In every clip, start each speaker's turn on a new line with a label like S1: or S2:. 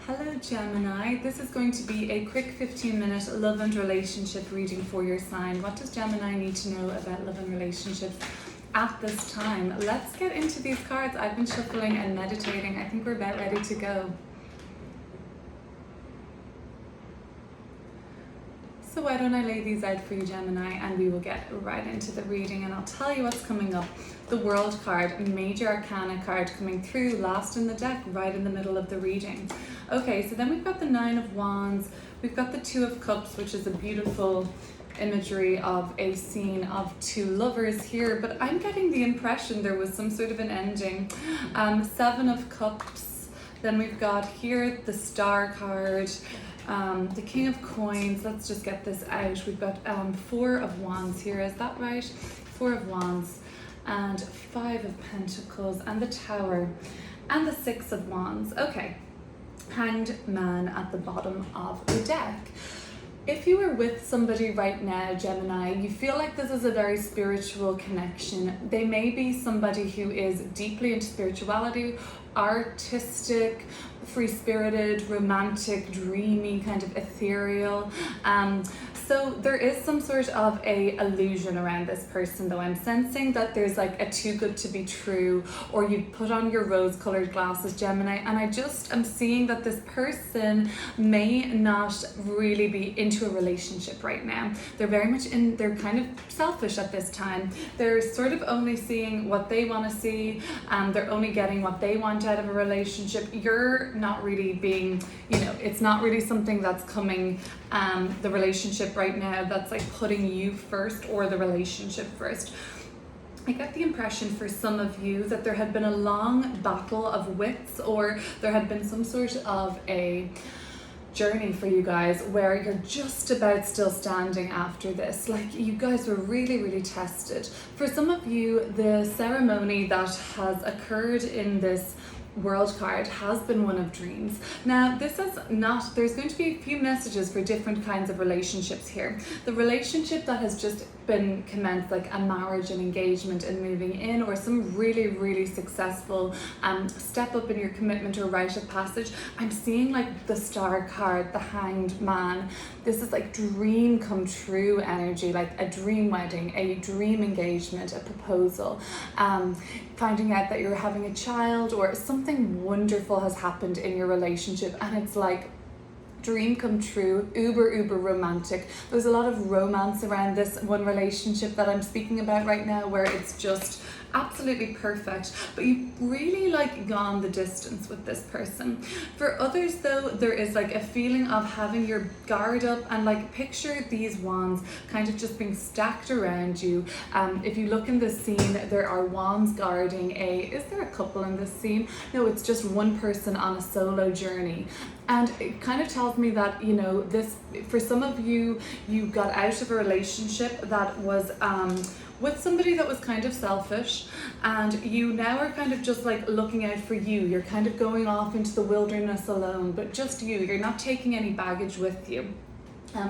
S1: Hello Gemini, this is going to be a quick 15-minute love and relationship reading for your sign. What does Gemini need to know about love and relationships at this time? Let's get into these cards. I've been shuffling and meditating. I think we're about ready to go. So why don't I lay these out for you, Gemini, and we will get right into the reading, and I'll tell you what's coming up. The World card, Major Arcana card coming through last in the deck, right in the middle of the reading. Okay, so then we've got the Nine of Wands, we've got the Two of Cups, which is a beautiful imagery of a scene of two lovers here, but I'm getting the impression there was some sort of an ending. Seven of Cups, then we've got here the Star card, the King of Coins. Let's just get this out. We've got Four of Wands here, is that right? Four of Wands and Five of Pentacles and the Tower and the Six of Wands. Okay, Hanged Man at the bottom of the deck. If you are with somebody right now, Gemini, you feel like this is a very spiritual connection. They may be somebody who is deeply into spirituality, artistic, free-spirited, romantic, dreamy, kind of ethereal. So there is some sort of a illusion around this person, though. I'm sensing that there's like a too good to be true, or you put on your rose-colored glasses, Gemini, and I just am seeing that this person may not really be into a relationship right now. They're very much they're kind of selfish at this time. They're sort of only seeing what they want to see, they're only getting what they want out of a relationship. You're not really being, it's not really something that's coming, the relationship right now that's like putting you first or the relationship first. I get the impression for some of you that there had been a long battle of wits, or there had been some sort of a journey for you guys where you're just about still standing after this. Like, you guys were really tested. For some of you, the ceremony that has occurred in this World card has been one of dreams. Now, this is not, there's going to be a few messages for different kinds of relationships here. The relationship that has just been commenced, like a marriage and engagement and moving in, or some really successful step up in your commitment or rite of passage. I'm seeing like the Star card, the Hanged Man. This is like dream come true energy, like a dream wedding, a dream engagement, a proposal, finding out that you're having a child, or something wonderful has happened in your relationship, and it's like dream come true, uber romantic. There's a lot of romance around this one relationship that I'm speaking about right now, where it's just absolutely perfect, but you've really like gone the distance with this person. For others though, there is like a feeling of having your guard up, and like picture these wands kind of just being stacked around you. If you look in this scene, there are wands guarding is there a couple in this scene? No, it's just one person on a solo journey. And it kind of tells me that, this, for some of you, you got out of a relationship that was with somebody that was kind of selfish, and you now are kind of just like looking out for you. You're kind of going off into the wilderness alone, but just you. You're not taking any baggage with you.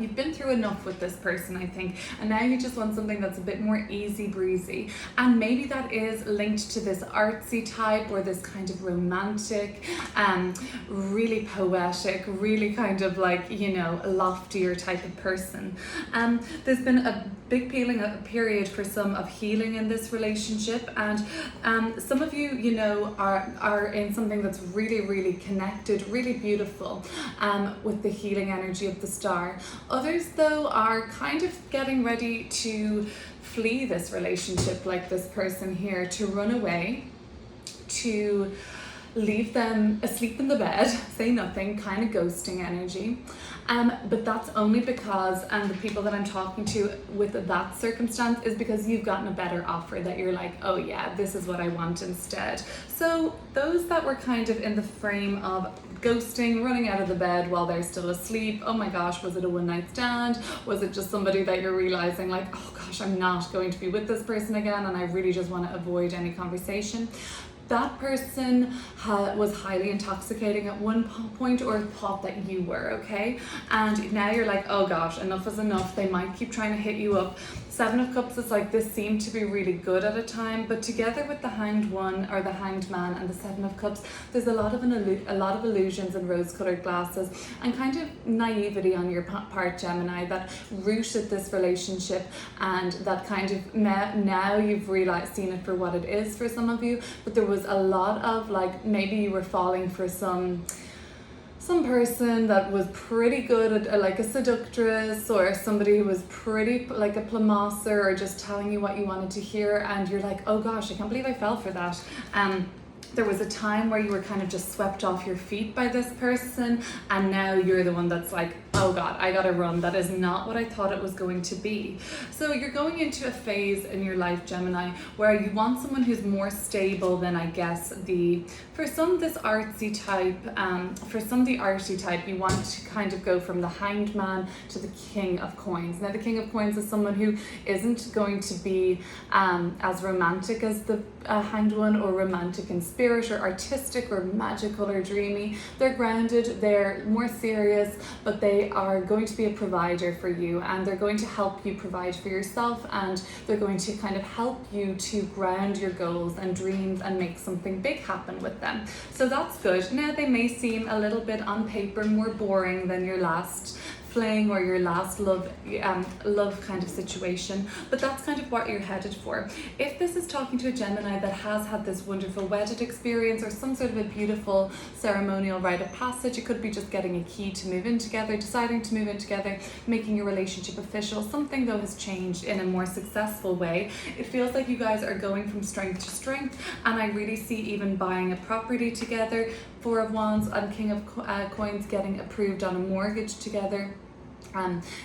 S1: You've been through enough with this person, I think, and now you just want something that's a bit more easy breezy. And maybe that is linked to this artsy type, or this kind of romantic, really poetic, really kind of like, loftier type of person. There's been a big period for some of healing in this relationship, and some of you, are in something that's really connected, really beautiful, with the healing energy of the Star. Others though are kind of getting ready to flee this relationship, like this person here, to run away, to leave them asleep in the bed, say nothing, kind of ghosting energy. But that's only because, and the people that I'm talking to with that circumstance is because you've gotten a better offer that you're like, oh yeah, this is what I want instead. So those that were kind of in the frame of ghosting, running out of the bed while they're still asleep, oh my gosh, was it a one-night stand? Was it just somebody that you're realizing like, oh gosh, I'm not going to be with this person again, and I really just want to avoid any conversation? that person was highly intoxicating at one point, or thought that you were, okay? And now you're like, oh gosh, enough is enough. They might keep trying to hit you up. Seven of Cups is like, this seemed to be really good at a time, but together with the Hanged One or the Hanged Man and the Seven of Cups, there's a lot of illusions and rose-colored glasses and kind of naivety on your part, Gemini, that rooted this relationship, and that kind of now you've realized, seen it for what it is for some of you. But there was a lot of like, maybe you were falling for some person that was pretty good at like a seductress, or somebody who was pretty like a plumasser, or just telling you what you wanted to hear, and you're like, oh gosh, I can't believe I fell for that. There was a time where you were kind of just swept off your feet by this person, and now you're the one that's like, oh God, I gotta run. That is not what I thought it was going to be. So you're going into a phase in your life, Gemini, where you want someone who's more stable than, I guess, for some this artsy type, you want to kind of go from the Hanged Man to the King of Coins. Now the King of Coins is someone who isn't going to be as romantic as the Hanged One, or romantic in spirit, or artistic, or magical, or dreamy. They're grounded, they're more serious, but they are going to be a provider for you, and they're going to help you provide for yourself, and they're going to kind of help you to ground your goals and dreams and make something big happen with them. So that's good. Now they may seem a little bit on paper more boring than your last fling or your last love kind of situation, but that's kind of what you're headed for. If this is talking to a Gemini that has had this wonderful wedded experience, or some sort of a beautiful ceremonial rite of passage, it could be just getting a key to move in together, deciding to move in together, making your relationship official. Something though has changed in a more successful way. It feels like you guys are going from strength to strength, and I really see even buying a property together. Four of Wands and King of Coins getting approved on a mortgage together.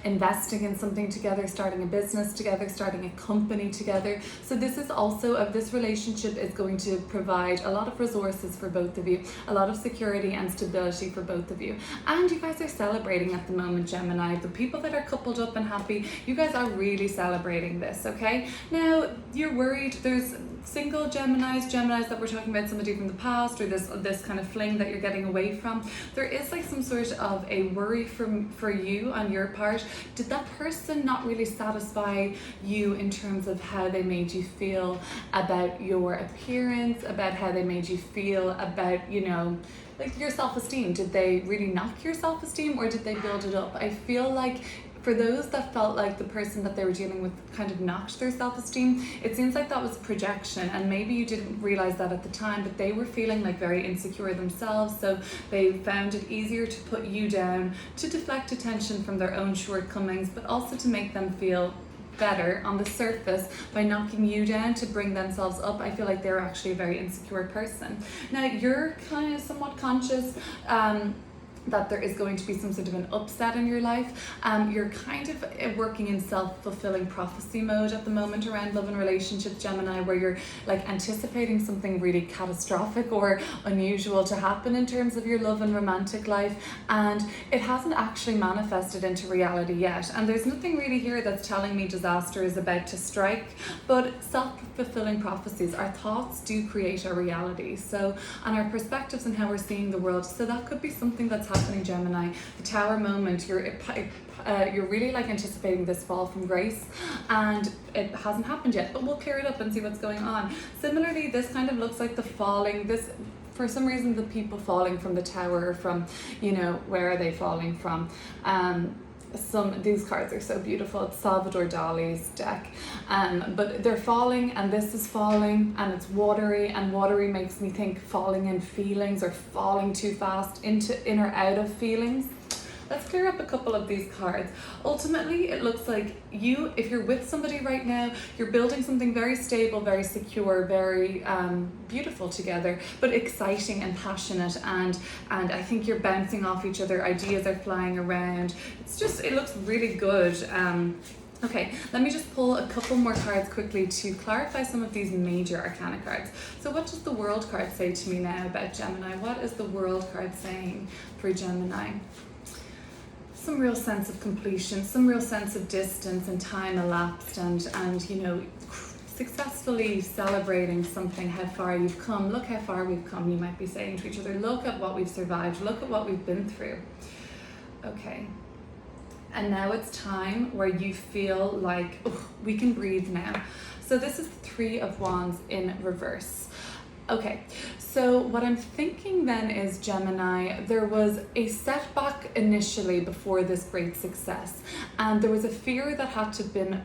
S1: Investing in something together, starting a business together, starting a company together. So this is also this relationship is going to provide a lot of resources for both of you, a lot of security and stability for both of you. And you guys are celebrating at the moment, Gemini. The people that are coupled up and happy, you guys are really celebrating this, okay? Now you're worried, there's single Geminis that we're talking about, somebody from the past, or this kind of fling that you're getting away from. There is like some sort of a worry for you on your part. Did that person not really satisfy you in terms of how they made you feel about your appearance, about how they made you feel about, you know, like your self-esteem? Did they really knock your self-esteem, or did they build it up? I feel like for those that felt like the person that they were dealing with kind of knocked their self-esteem, it seems like that was projection, and maybe you didn't realize that at the time, but they were feeling like very insecure themselves, so they found it easier to put you down, to deflect attention from their own shortcomings, but also to make them feel better on the surface by knocking you down to bring themselves up. I feel like they're actually a very insecure person. Now you're kind of somewhat conscious that there is going to be some sort of an upset in your life. You're kind of working in self-fulfilling prophecy mode at the moment around love and relationships, Gemini, where you're like anticipating something really catastrophic or unusual to happen in terms of your love and romantic life, and it hasn't actually manifested into reality yet. And there's nothing really here that's telling me disaster is about to strike, but self-fulfilling prophecies, our thoughts do create our reality, so, and our perspectives and how we're seeing the world. So that could be something that's happening, Gemini. The Tower moment, you're really like anticipating this fall from grace, and it hasn't happened yet, but we'll clear it up and see what's going on. Similarly, this kind of looks like the falling, this for some reason the people falling from the tower, from, you know, where are they falling from? These cards are so beautiful. It's Salvador Dali's deck, but they're falling, and this is falling, and it's watery, and watery makes me think falling in feelings, or falling too fast in or out of feelings. Let's clear up a couple of these cards. Ultimately, it looks like you, if you're with somebody right now, you're building something very stable, very secure, very beautiful together, but exciting and passionate, and I think you're bouncing off each other, ideas are flying around. It looks really good. Okay, let me just pull a couple more cards quickly to clarify some of these major arcana cards. So what does the World card say to me now about Gemini? What is the World card saying for Gemini? Some real sense of completion, some real sense of distance and time elapsed, and you know, successfully celebrating something, how far you've come. Look how far we've come. You might be saying to each other, look at what we've survived, look at what we've been through. Okay. And now it's time where you feel like, oh, we can breathe now. So this is the Three of Wands in reverse. Okay, so what I'm thinking then is, Gemini, there was a setback initially before this great success, and there was a fear that had to been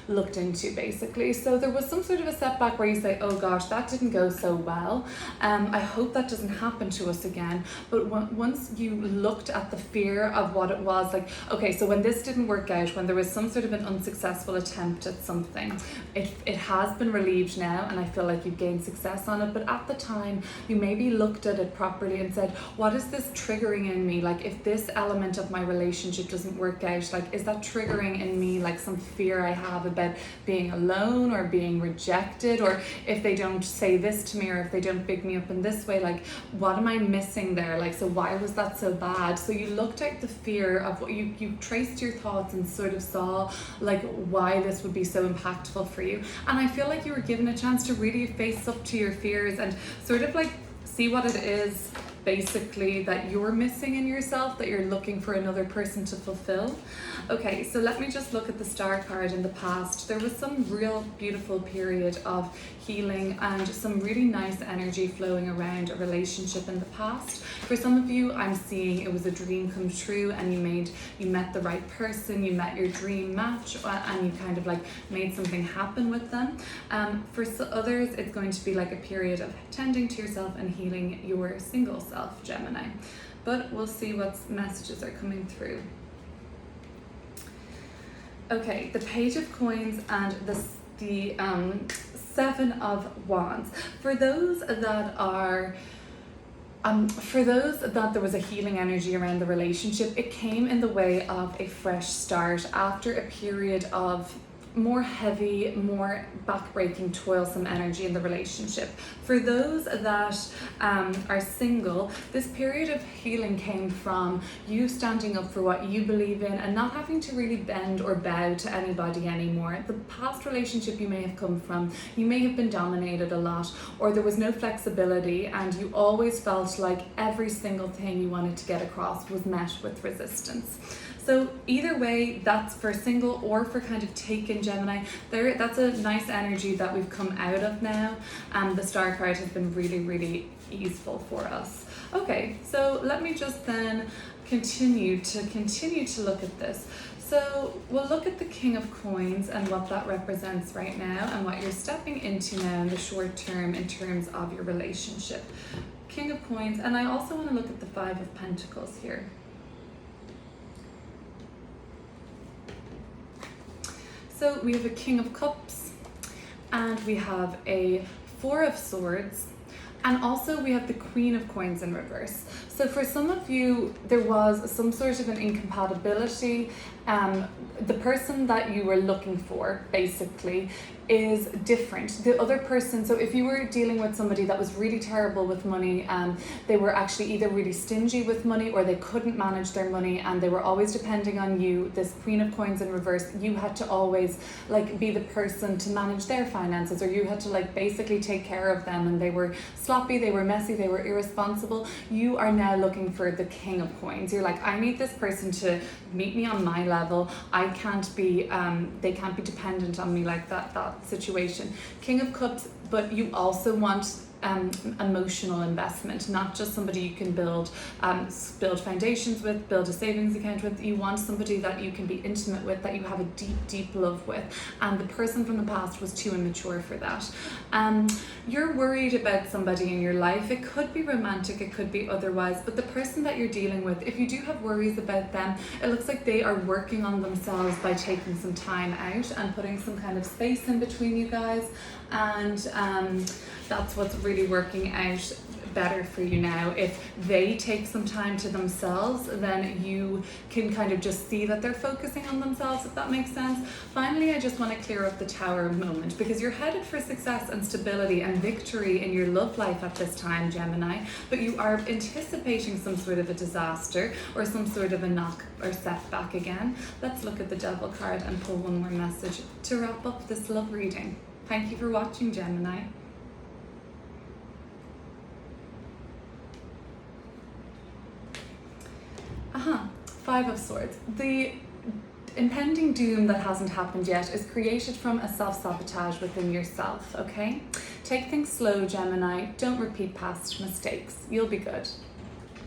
S1: looked into, basically. So there was some sort of a setback where you say, oh gosh, that didn't go so well. I hope that doesn't happen to us again. But once you looked at the fear of what it was, like, okay, so when this didn't work out, when there was some sort of an unsuccessful attempt at something, it has been relieved now, and I feel like you've gained success on it. But at the time, you maybe looked at it properly and said, what is this triggering in me? Like, if this element of my relationship doesn't work out, like, is that triggering in me like some fear I have about being alone or being rejected, or if they don't say this to me, or if they don't big me up in this way, like, what am I missing there? Like, so why was that so bad? So you looked at the fear of what you traced your thoughts and sort of saw like why this would be so impactful for you. And I feel like you were given a chance to really face up to your fears and sort of like see what it is basically that you're missing in yourself, that you're looking for another person to fulfill. Okay, so let me just look at the Star card in the past. There was some real beautiful period of healing and some really nice energy flowing around a relationship in the past. For some of you, I'm seeing it was a dream come true, and you met the right person, you met your dream match, and you kind of like made something happen with them. For others, it's going to be like a period of tending to yourself and healing your single self, Gemini. But we'll see what messages are coming through. Okay, the Page of Coins and the Seven of Wands. For those that are there was a healing energy around the relationship, it came in the way of a fresh start after a period of more heavy, more backbreaking, toilsome energy in the relationship. For those that are single, this period of healing came from you standing up for what you believe in and not having to really bend or bow to anybody anymore. The past relationship you may have come from, you may have been dominated a lot, or there was no flexibility, and you always felt like every single thing you wanted to get across was met with resistance. So either way, that's for single or for kind of taken, Gemini. That's a nice energy that we've come out of now, and the Star card has been really, really easeful for us. Okay, so let me just then continue to look at this. So we'll look at the King of Coins and what that represents right now and what you're stepping into now in the short term in terms of your relationship. King of Coins, and I also want to look at the Five of Pentacles here. So we have a King of Cups, and we have a Four of Swords, and also we have the Queen of Coins in reverse. So for some of you, there was some sort of an incompatibility. The person that you were looking for, basically, is different. The other person, so if you were dealing with somebody that was really terrible with money, they were actually either really stingy with money or they couldn't manage their money and they were always depending on you, this Queen of Coins in reverse, you had to always like be the person to manage their finances, or you had to like basically take care of them, and they were sloppy, they were messy, they were irresponsible. You are now looking for the King of Coins. You're like, I need this person to meet me on my level. I can't be, they can't be dependent on me like that situation. King of Cups, but you also want emotional investment, not just somebody you can build foundations with, build a savings account with. You want somebody that you can be intimate with, that you have a deep love with, and the person from the past was too immature for that. You're worried about somebody in your life. It could be romantic, it could be otherwise, but the person that you're dealing with, if you do have worries about them, it looks like they are working on themselves by taking some time out and putting some kind of space in between you guys, and that's what's really working out better for you now. If they take some time to themselves, then you can kind of just see that they're focusing on themselves, if that makes sense. Finally, I just want to clear up the Tower moment, because you're headed for success and stability and victory in your love life at this time, Gemini, but you are anticipating some sort of a disaster or some sort of a knock or setback again. Let's look at the Devil card and pull one more message to wrap up this love reading. Thank you for watching, Gemini. Five of Swords. The impending doom that hasn't happened yet is created from a self-sabotage within yourself, okay? Take things slow, Gemini. Don't repeat past mistakes. You'll be good.